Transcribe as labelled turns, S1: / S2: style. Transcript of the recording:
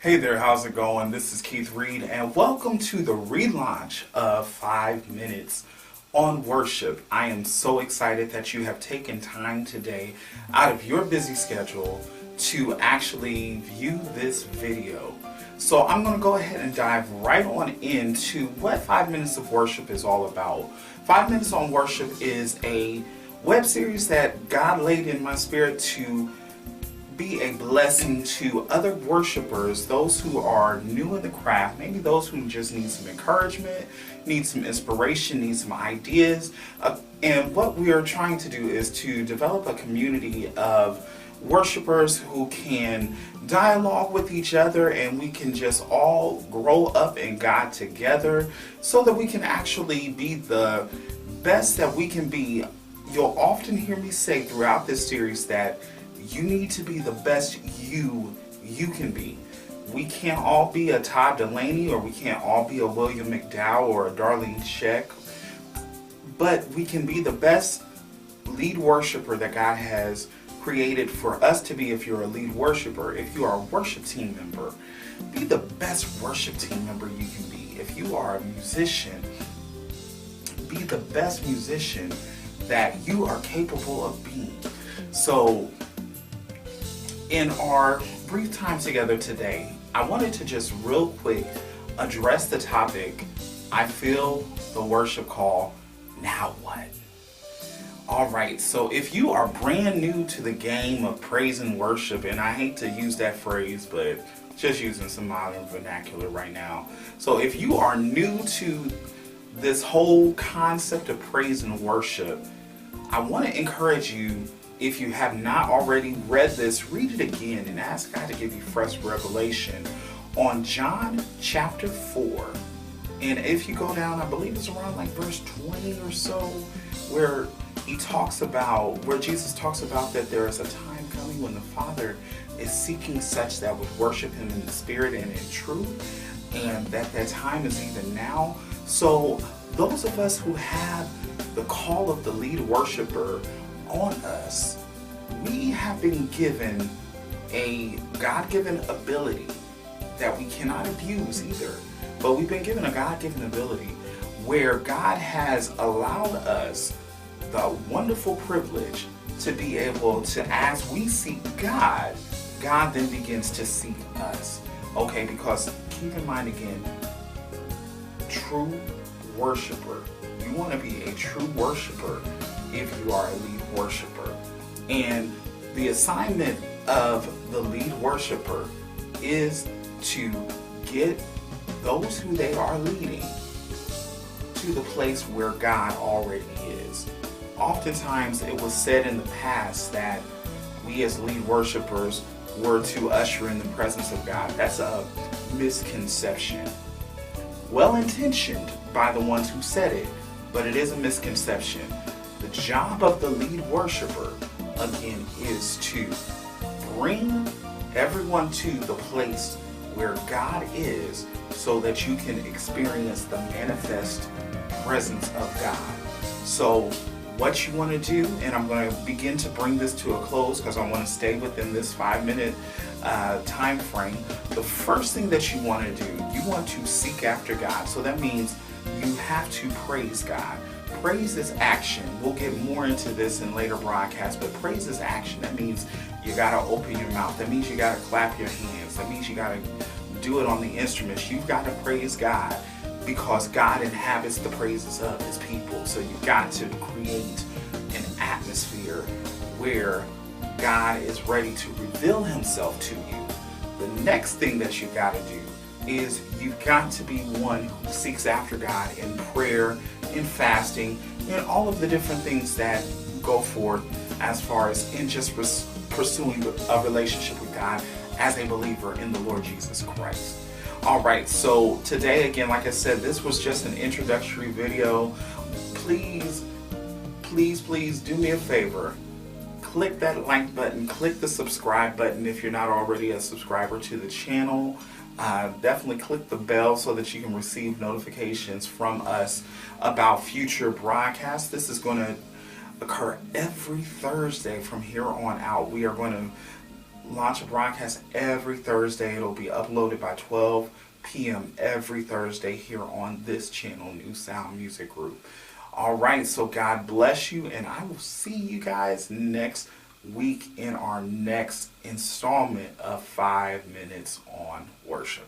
S1: Hey there, how's it going? This is Keith Reed, and welcome to the relaunch of 5 Minutes on Worship. I am so excited that you have taken time today out of your busy schedule to actually view this video. So I'm going to go ahead and dive right on into what 5 Minutes of Worship is all about. 5 Minutes on Worship is a web series that God laid in my spirit to be a blessing to other worshipers, those who are new in the craft, maybe those who just need some encouragement, need some inspiration, need some ideas. And what we are trying to do is to develop a community of worshipers who can dialogue with each other, and we can just all grow up in God together so that we can actually be the best that we can be. You'll often hear me say throughout this series that you need to be the best you can be. We can't all be a Todd Delaney, or we can't all be a William McDowell or a Darlene Sheck, but we can be the best lead worshiper that God has created for us to be. If you're a lead worshiper, if you are a worship team member, be the best worship team member you can be. If you are a musician, be the best musician that you are capable of being. So in our brief time together today, I wanted to just real quick address the topic, I feel the worship call, now what? Alright, so if you are brand new to the game of praise and worship, and I hate to use that phrase, but just using some modern vernacular right now. So if you are new to this whole concept of praise and worship, I want to encourage you, if you have not already read this, read it again and ask God to give you fresh revelation on John chapter 4. And if you go down, I believe it's around like verse 20 or so, where Jesus talks about that there is a time coming when the Father is seeking such that would worship Him in the Spirit and in truth, and that time is even now. So those of us who have the call of the lead worshiper on us, we have been given a God-given ability that we cannot abuse either, but we've been given a God-given ability where God has allowed us the wonderful privilege to be able to, as we seek God, God then begins to seek us. Okay, because keep in mind again, true worshiper, you want to be a true worshiper if you are a lead worshiper. And the assignment of the lead worshiper is to get those who they are leading to the place where God already is. Oftentimes it was said in the past that we as lead worshipers were to usher in the presence of God. That's a misconception. Well-intentioned by the ones who said it, but it is a misconception. The job of the lead worshiper, again, is to bring everyone to the place where God is so that you can experience the manifest presence of God. So what you want to do, and I'm going to begin to bring this to a close because I want to stay within this 5-minute time frame. The first thing that you want to do, you want to seek after God. So that means you have to praise God. Praise is action. We'll get more into this in later broadcasts, but praise is action. That means you gotta open your mouth. That means you gotta clap your hands. That means you gotta do it on the instruments. You've got to praise God because God inhabits the praises of His people. So you've got to create an atmosphere where God is ready to reveal Himself to you. The next thing that you've got to do is you've got to be one who seeks after God in prayer, in fasting, and all of the different things that go forth as far as in just pursuing a relationship with God as a believer in the Lord Jesus Christ. Alright, so today again, like I said, this was just an introductory video. Please do me a favor. Click that like button, click the subscribe button if you're not already a subscriber to the channel. Definitely click the bell so that you can receive notifications from us about future broadcasts. This is going to occur every Thursday from here on out. We are going to launch a broadcast every Thursday. It'll be uploaded by 12 p.m. every Thursday here on this channel, New Sound Music Group. All right, so God bless you, and I will see you guys next week in our next installment of 5 Minutes on Worship.